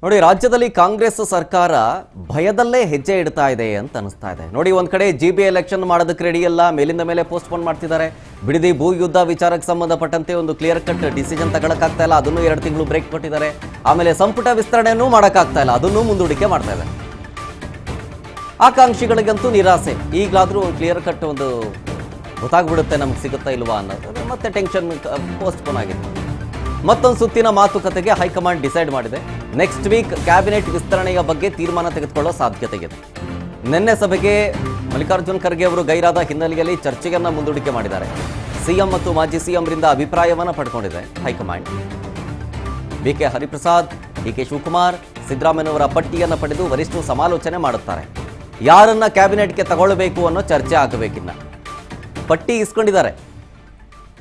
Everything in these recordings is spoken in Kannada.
ನೋಡಿ, ರಾಜ್ಯದಲ್ಲಿ ಕಾಂಗ್ರೆಸ್ ಸರ್ಕಾರ ಭಯದಲ್ಲೇ ಹೆಜ್ಜೆ ಇಡ್ತಾ ಇದೆ ಅಂತ ಅನಿಸ್ತಾ ಇದೆ. ನೋಡಿ, ಒಂದ್ ಕಡೆ ಜಿಬಿ ಎಲೆಕ್ಷನ್ ಮಾಡೋದಕ್ಕೆ ರೆಡಿ ಇಲ್ಲ, ಮೇಲಿಂದ ಮೇಲೆ ಪೋಸ್ಟ್ಪೋನ್ ಮಾಡ್ತಿದ್ದಾರೆ. ಬಿಡದಿ ಭೂ ಯುದ್ಧ ವಿಚಾರಕ್ಕೆ ಸಂಬಂಧಪಟ್ಟಂತೆ ಒಂದು ಕ್ಲಿಯರ್ ಕಟ್ ಡಿಸಿಷನ್ ತಗೊಳಕ್ಕಾಗ್ತಾ ಇಲ್ಲ, ಅದನ್ನು 2 ತಿಂಗಳು ಬ್ರೇಕ್ ಕೊಟ್ಟಿದ್ದಾರೆ. ಆಮೇಲೆ ಸಂಪುಟ ವಿಸ್ತರಣೆನೂ ಮಾಡೋಕ್ಕಾಗ್ತಾ ಇಲ್ಲ, ಅದನ್ನು ಮುಂದೂಡಿಕೆ ಮಾಡ್ತಾ ಇದೆ. ಆಕಾಂಕ್ಷಿಗಳಿಗಂತೂ ನಿರಾಸೆ. ಈಗಲಾದರೂ ಒಂದು ಕ್ಲಿಯರ್ ಕಟ್ ಒಂದು ಗೊತ್ತಾಗ್ಬಿಡುತ್ತೆ ನಮ್ಗೆ ಸಿಗುತ್ತಾ ಇಲ್ವಾ ಅನ್ನೋದು. ಮತ್ತೆ ಟೆನ್ಷನ್ ಪೋಸ್ಟ್ಪೋನ್ ಆಗಿದೆ. ಮತ್ತೊಂದು ಸುತ್ತಿನ ಮಾತುಕತೆಗೆ ಹೈಕಮಾಂಡ್ ಡಿಸೈಡ್ ಮಾಡಿದೆ. ನೆಕ್ಸ್ಟ್ ವೀಕ್ ಕ್ಯಾಬಿನೆಟ್ ವಿಸ್ತರಣೆಯ ಬಗ್ಗೆ ತೀರ್ಮಾನ ತೆಗೆದುಕೊಳ್ಳೋ ಸಾಧ್ಯತೆ ಇದೆ. ನಿನ್ನೆ ಸಭೆಗೆ ಮಲ್ಲಿಕಾರ್ಜುನ್ ಖರ್ಗೆ ಅವರು ಗೈರಾದ ಹಿನ್ನೆಲೆಯಲ್ಲಿ ಚರ್ಚೆಯನ್ನು ಮುಂದೂಡಿಕೆ ಮಾಡಿದ್ದಾರೆ. ಸಿಎಂ ಮತ್ತು ಮಾಜಿ ಸಿಎಂರಿಂದ ಅಭಿಪ್ರಾಯವನ್ನು ಪಡ್ಕೊಂಡಿದೆ high command. BK Hariprasad, DK Shivakumar, ಸಿದ್ದರಾಮಯ್ಯನವರ ಪಟ್ಟಿಯನ್ನು ಪಡೆದು ವರಿಷ್ಠರು ಸಮಾಲೋಚನೆ ಮಾಡುತ್ತಾರೆ. ಯಾರನ್ನ ಕ್ಯಾಬಿನೆಟ್ಗೆ ತಗೊಳ್ಳಬೇಕು ಅನ್ನೋ ಚರ್ಚೆ ಆಗಬೇಕಿನ್ನ. ಪಟ್ಟಿ ಇಸ್ಕೊಂಡಿದ್ದಾರೆ,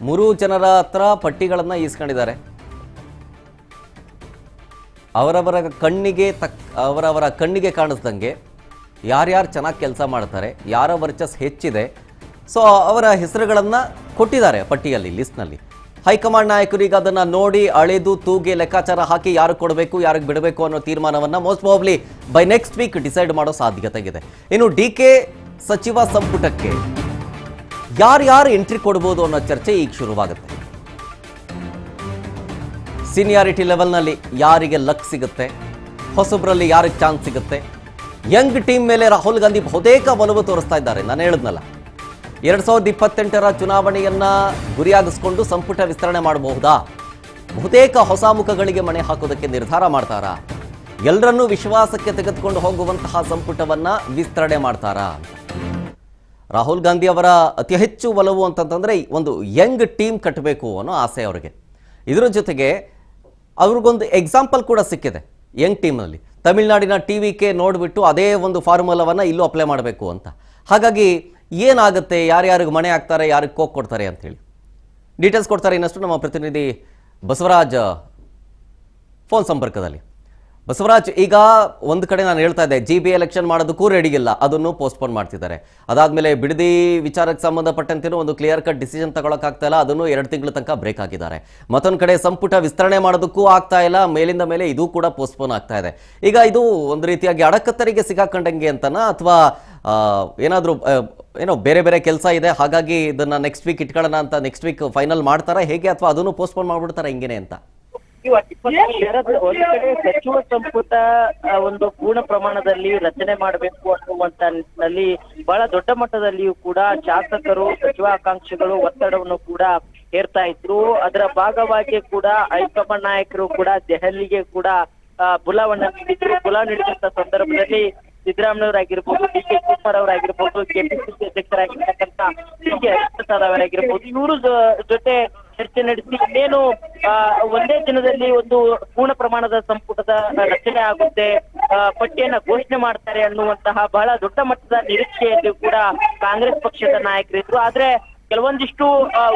3 ಜನರ ಹತ್ರ ಪಟ್ಟಿಗಳನ್ನು ಇಸ್ಕೊಂಡಿದ್ದಾರೆ. ಅವರವರ ಕಣ್ಣಿಗೆ ಕಾಣಿಸ್ದಂಗೆ ಯಾರ್ಯಾರು ಚೆನ್ನಾಗಿ ಕೆಲಸ ಮಾಡ್ತಾರೆ, ಯಾರ ವರ್ಚಸ್ ಹೆಚ್ಚಿದೆ, ಸೊ ಅವರ ಹೆಸರುಗಳನ್ನು ಕೊಟ್ಟಿದ್ದಾರೆ ಪಟ್ಟಿಯಲ್ಲಿ, ಲಿಸ್ಟ್ನಲ್ಲಿ. ಹೈಕಮಾಂಡ್ ನಾಯಕರು ಈಗ ಅದನ್ನು ನೋಡಿ ಅಳೆದು ತೂಗಿ ಲೆಕ್ಕಾಚಾರ ಹಾಕಿ ಯಾರಿಗೆ ಕೊಡಬೇಕು ಯಾರಿಗೆ ಬಿಡಬೇಕು ಅನ್ನೋ ತೀರ್ಮಾನವನ್ನು most probably by next week decide ಮಾಡೋ ಸಾಧ್ಯತೆ ಇದೆ. ಇನ್ನು ಡಿಕೆ ಸಚಿವ ಸಂಪುಟಕ್ಕೆ ಯಾರ್ಯಾರು ಎಂಟ್ರಿ ಕೊಡ್ಬೋದು ಅನ್ನೋ ಚರ್ಚೆ ಈಗ ಶುರುವಾಗುತ್ತೆ. ಸೀನಿಯಾರಿಟಿ ಲೆವೆಲ್ನಲ್ಲಿ ಯಾರಿಗೆ ಲಕ್ ಸಿಗುತ್ತೆ, ಹೊಸಬ್ರಲ್ಲಿ ಯಾರಿಗೆ ಚಾನ್ಸ್ ಸಿಗುತ್ತೆ. ಯಂಗ್ ಟೀಮ್ ಮೇಲೆ ರಾಹುಲ್ ಗಾಂಧಿ ಬಹುತೇಕ ಒಲವು ತೋರಿಸ್ತಾ ಇದ್ದಾರೆ. ನಾನು ಹೇಳಿದ್ನಲ್ಲ, 2028ರ ಚುನಾವಣೆಯನ್ನ ಗುರಿಯಾಗಿಸ್ಕೊಂಡು ಸಂಪುಟ ವಿಸ್ತರಣೆ ಮಾಡಬಹುದಾ, ಬಹುತೇಕ ಹೊಸ ಮುಖಗಳಿಗೆ ಮಣೆ ಹಾಕೋದಕ್ಕೆ ನಿರ್ಧಾರ ಮಾಡ್ತಾರಾ, ಎಲ್ಲರನ್ನೂ ವಿಶ್ವಾಸಕ್ಕೆ ತೆಗೆದುಕೊಂಡು ಹೋಗುವಂತಹ ಸಂಪುಟವನ್ನ ವಿಸ್ತರಣೆ ಮಾಡ್ತಾರಾ ಅಂತ. ರಾಹುಲ್ ಗಾಂಧಿ ಅವರ ಅತಿ ಹೆಚ್ಚು ಒಲವು ಅಂತಂತಂದ್ರೆ ಒಂದು ಯಂಗ್ ಟೀಮ್ ಕಟ್ಟಬೇಕು ಅನ್ನೋ ಆಸೆ ಅವರಿಗೆ. ಇದರ ಜೊತೆಗೆ ಅವ್ರಿಗೊಂದು ಎಕ್ಸಾಂಪಲ್ ಕೂಡ ಸಿಕ್ಕಿದೆ ಯಂಗ್ ಟೀಮ್ನಲ್ಲಿ. ತಮಿಳುನಾಡಿನ ಟಿವಿಕೆ ನೋಡಿಬಿಟ್ಟು ಅದೇ ಒಂದು ಫಾರ್ಮುಲಾವನ್ನು ಇಲ್ಲೂ ಅಪ್ಲೈ ಮಾಡಬೇಕು ಅಂತ. ಹಾಗಾಗಿ ಏನಾಗುತ್ತೆ, ಯಾರ್ಯಾರಿಗೆ ಮಣೆ ಹಾಕ್ತಾರೆ, ಯಾರಿಗೆ ಕೋಕ್ ಕೊಡ್ತಾರೆ ಅಂತೇಳಿ ಡೀಟೇಲ್ಸ್ ಕೊಡ್ತಾರೆ ಇನ್ನಷ್ಟು ನಮ್ಮ ಪ್ರತಿನಿಧಿ ಬಸವರಾಜ್ ಫೋನ್ ಸಂಪರ್ಕದಲ್ಲಿ. ಬಸವರಾಜ್, ಈಗ ಒಂದು ಕಡೆ ನಾನು ಹೇಳ್ತಾ ಇದ್ದೆ, ಜಿಬಿ ಎಲೆಕ್ಷನ್ ಮಾಡೋದಕ್ಕೂ ರೆಡಿ ಇಲ್ಲ, ಅದನ್ನು ಪೋಸ್ಟ್ಪೋನ್ ಮಾಡ್ತಿದ್ದಾರೆ. ಅದಾದಮೇಲೆ ಬಿಡದಿ ವಿಚಾರಕ್ಕೆ ಸಂಬಂಧಪಟ್ಟಂತೆ ಒಂದು ಕ್ಲಿಯರ್ ಕಟ್ ಡಿಸಿಷನ್ ತಗೊಳಕ್ಕಾಗ್ತಾ ಇಲ್ಲ, ಅದನ್ನು 2 ತಿಂಗಳ ತನಕ ಬ್ರೇಕ್ ಆಗಿದ್ದಾರೆ. ಮತ್ತೊಂದು ಕಡೆ ಸಂಪುಟ ವಿಸ್ತರಣೆ ಮಾಡೋದಕ್ಕೂ ಆಗ್ತಾ ಇಲ್ಲ, ಮೇಲಿಂದ ಮೇಲೆ ಇದು ಕೂಡ ಪೋಸ್ಟ್ಪೋನ್ ಆಗ್ತಾ ಇದೆ. ಈಗ ಇದು ಒಂದು ರೀತಿಯಾಗಿ ಅಡಕತ್ತರಿಗೆ ಸಿಗಾಕೊಂಡಂಗೆ ಅಂತನಾ, ಅಥವಾ ಏನಾದರೂ ಏನೋ ಬೇರೆ ಬೇರೆ ಕೆಲಸ ಇದೆ ಹಾಗಾಗಿ ಇದನ್ನು ನೆಕ್ಸ್ಟ್ ವೀಕ್ ಇಟ್ಕೊಳ್ಳೋಣ ಅಂತ ನೆಕ್ಸ್ಟ್ ವೀಕ್ ಫೈನಲ್ ಮಾಡ್ತಾರಾ ಹೇಗೆ, ಅಥವಾ ಅದನ್ನು ಪೋಸ್ಟ್ಪೋನ್ ಮಾಡ್ಬಿಡ್ತಾರಾ ಹಿಂಗೇನೆ ಅಂತ? ಒಂದು ಕಡೆ ಸಚಿವ ಸಂಪುಟ ಒಂದು ಪೂರ್ಣ ಪ್ರಮಾಣದಲ್ಲಿ ರಚನೆ ಮಾಡಬೇಕು ಅನ್ನುವಂತ ನಿಟ್ಟಿನಲ್ಲಿ ಬಹಳ ದೊಡ್ಡ ಮಟ್ಟದಲ್ಲಿಯೂ ಕೂಡ ಶಾಸಕರು, ಸಚಿವಾಕಾಂಕ್ಷಿಗಳು ಒತ್ತಡವನ್ನು ಕೂಡ ಹೇರ್ತಾ ಇದ್ರು. ಅದರ ಭಾಗವಾಗಿ ಕೂಡ ಹೈಕಮಾಂಡ್ ನಾಯಕರು ಕೂಡ ದೆಹಲಿಗೆ ಕೂಡ ಬುಲಾವನ್ನ ನೀಡಿದ್ರು. ಬುಲಾವ್ ನೀಡಿದಂತ ಸಂದರ್ಭದಲ್ಲಿ ಸಿದ್ದರಾಮಯ್ಯವರಾಗಿರ್ಬೋದು, ಡಿ ಕೆ ಶಿವಕುಮಾರ್ ಅವರಾಗಿರ್ಬೋದು, ಕೆಪಿಸಿಸಿ ಅಧ್ಯಕ್ಷರಾಗಿರ್ತಕ್ಕಂಥ ಡಿ ಕೆ ಹರಿಪ್ರಸಾದ್ ಅವರಾಗಿರ್ಬೋದು, ಇವರು ಜೊತೆ ಚರ್ಚೆ ನಡೆಸಿ ಇನ್ನೇನು ಒಂದೇ ದಿನದಲ್ಲಿ ಒಂದು ಪೂರ್ಣ ಪ್ರಮಾಣದ ಸಂಪುಟದ ರಚನೆ ಆಗುತ್ತೆ, ಪಟ್ಟಿಯನ್ನ ಘೋಷಣೆ ಮಾಡ್ತಾರೆ ಅನ್ನುವಂತಹ ಬಹಳ ದೊಡ್ಡ ಮಟ್ಟದ ನಿರೀಕ್ಷೆಯಲ್ಲಿ ಕೂಡ ಕಾಂಗ್ರೆಸ್ ಪಕ್ಷದ ನಾಯಕರಿದ್ರು. ಆದ್ರೆ ಕೆಲವೊಂದಿಷ್ಟು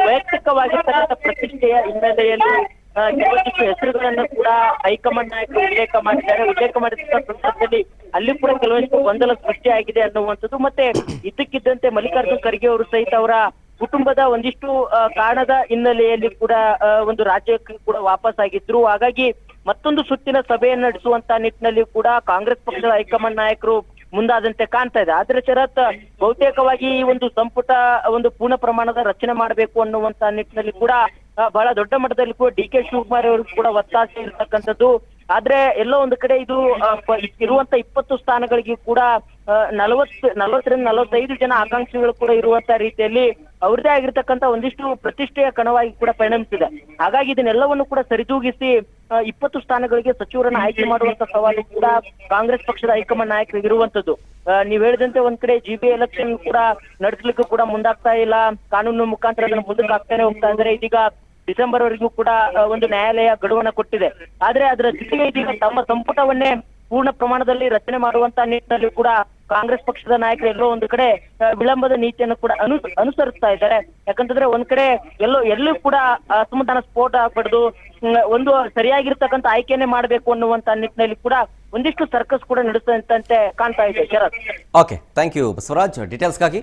ವೈಯಕ್ತಿಕವಾಗಿರ್ತಕ್ಕಂಥ ಪ್ರತಿಷ್ಠೆಯ ಹಿನ್ನೆಲೆಯಲ್ಲಿ ಕೆಲವೊಂದಿಷ್ಟು ಹೆಸರುಗಳನ್ನು ಕೂಡ ಹೈಕಮಾಂಡ್ ನಾಯಕರು ಉಲ್ಲೇಖ ಮಾಡಿದ್ದಾರೆ. ಉಲ್ಲೇಖ ಮಾಡಿದಂತ ಸಂದರ್ಭದಲ್ಲಿ ಅಲ್ಲಿ ಕೂಡ ಕೆಲವೊಂದಿಷ್ಟು ಗೊಂದಲ ಸೃಷ್ಟಿಯಾಗಿದೆ ಅನ್ನುವಂಥದ್ದು. ಮತ್ತೆ ಇದ್ದಕ್ಕಿದ್ದಂತೆ ಮಲ್ಲಿಕಾರ್ಜುನ್ ಖರ್ಗೆ ಅವರು ಸಹಿತ ಅವರ ಕುಟುಂಬದ ಒಂದಿಷ್ಟು ಕಾರಣದ ಹಿನ್ನೆಲೆಯಲ್ಲಿ ಕೂಡ ಒಂದು ರಾಜ್ಯಕ್ಕೆ ಕೂಡ ವಾಪಸ್ ಆಗಿದ್ರು. ಹಾಗಾಗಿ ಮತ್ತೊಂದು ಸುತ್ತಿನ ಸಭೆಯನ್ನು ನಡೆಸುವಂತ ನಿಟ್ಟಿನಲ್ಲಿ ಕೂಡ ಕಾಂಗ್ರೆಸ್ ಪಕ್ಷದ ಹೈಕಮಾಂಡ್ ನಾಯಕರು ಮುಂದಾದಂತೆ ಕಾಣ್ತಾ ಇದೆ. ಆದ್ರೆ ಶರತ್, ಬಹುತೇಕವಾಗಿ ಈ ಒಂದು ಸಂಪುಟ ಒಂದು ಪೂರ್ಣ ಪ್ರಮಾಣದ ರಚನೆ ಮಾಡಬೇಕು ಅನ್ನುವಂತ ನಿಟ್ಟಿನಲ್ಲಿ ಕೂಡ ಬಹಳ ದೊಡ್ಡ ಮಟ್ಟದಲ್ಲಿ ಕೂಡ ಡಿ ಕೆ ಶಿವಕುಮಾರ್ ಅವರು ಕೂಡ ಒತ್ತಾಸೆ ಇರ್ತಕ್ಕಂಥದ್ದು. ಆದ್ರೆ ಎಲ್ಲೋ ಒಂದು ಕಡೆ ಇದು ಇರುವಂತ 20 ಸ್ಥಾನಗಳಿಗೆ ಕೂಡ 40ರಿಂದ 45 ಜನ ಆಕಾಂಕ್ಷಿಗಳು ಕೂಡ ಇರುವಂತ ರೀತಿಯಲ್ಲಿ ಅವ್ರದೇ ಆಗಿರ್ತಕ್ಕಂಥ ಒಂದಿಷ್ಟು ಪ್ರತಿಷ್ಠೆಯ ಕಣವಾಗಿ ಕೂಡ ಪರಿಣಮಿಸಿದೆ. ಹಾಗಾಗಿ ಇದನ್ನೆಲ್ಲವನ್ನು ಕೂಡ ಸರಿದೂಗಿಸಿ 20 ಸ್ಥಾನಗಳಿಗೆ ಸಚಿವರನ್ನ ಆಯ್ಕೆ ಮಾಡುವಂತ ಸವಾಲು ಕೂಡ ಕಾಂಗ್ರೆಸ್ ಪಕ್ಷದ ಹೈಕಮಾಂಡ್ ನಾಯಕರಿಗೆ ಇರುವಂತದ್ದು. ನೀವ್ ಹೇಳಿದಂತೆ ಒಂದ್ ಕಡೆ ಜಿಬಿ ಎಲೆಕ್ಷನ್ ಕೂಡ ನಡೆಸಲಿಕ್ಕೂ ಕೂಡ ಮುಂದಾಗ್ತಾ ಇಲ್ಲ, ಕಾನೂನು ಮುಖಾಂತರ ಅದನ್ನು ಮುಂದಕ್ಕೆ ಆಗ್ತಾನೆ ಹೋಗ್ತಾ ಇದ್ದಾರೆ. ಇದೀಗ ಡಿಸೆಂಬರ್ ವರೆಗೂ ಕೂಡ ಒಂದು ನ್ಯಾಯಾಲಯ ಗಡುವನ್ನ ಕೊಟ್ಟಿದೆ. ಆದ್ರೆ ಅದರ ಜೊತೆಗೆ ಇದೀಗ ತಮ್ಮ ಸಂಪುಟವನ್ನೇ ಪೂರ್ಣ ಪ್ರಮಾಣದಲ್ಲಿ ರಚನೆ ಮಾಡುವಂತ ನಿಟ್ಟಿನಲ್ಲಿ ಕೂಡ ಕಾಂಗ್ರೆಸ್ ಪಕ್ಷದ ನಾಯಕರು ಎಲ್ಲೋ ಒಂದು ಕಡೆ ವಿಳಂಬದ ನೀತಿಯನ್ನು ಕೂಡ ಅನುಸರಿಸ್ತಾ ಇದ್ದಾರೆ. ಯಾಕಂತಂದ್ರೆ ಒಂದ್ ಕಡೆ ಎಲ್ಲೂ ಕೂಡ ಅಸಮಾಧಾನ ಸ್ಫೋಟ ಪಡೆದು ಒಂದು ಸರಿಯಾಗಿರ್ತಕ್ಕಂಥ ಆಯ್ಕೆಯನ್ನೇ ಮಾಡಬೇಕು ಅನ್ನುವಂತ ನಿಟ್ಟಿನಲ್ಲಿ ಕೂಡ ಒಂದಿಷ್ಟು ಸರ್ಕಸ್ ಕೂಡ ನಡೆಸುವಂತೆ ಕಾಣ್ತಾ ಇದೆ Sharat. Okay, thank you Basavaraj ಡೀಟೇಲ್ಸ್ಗಾಗಿ.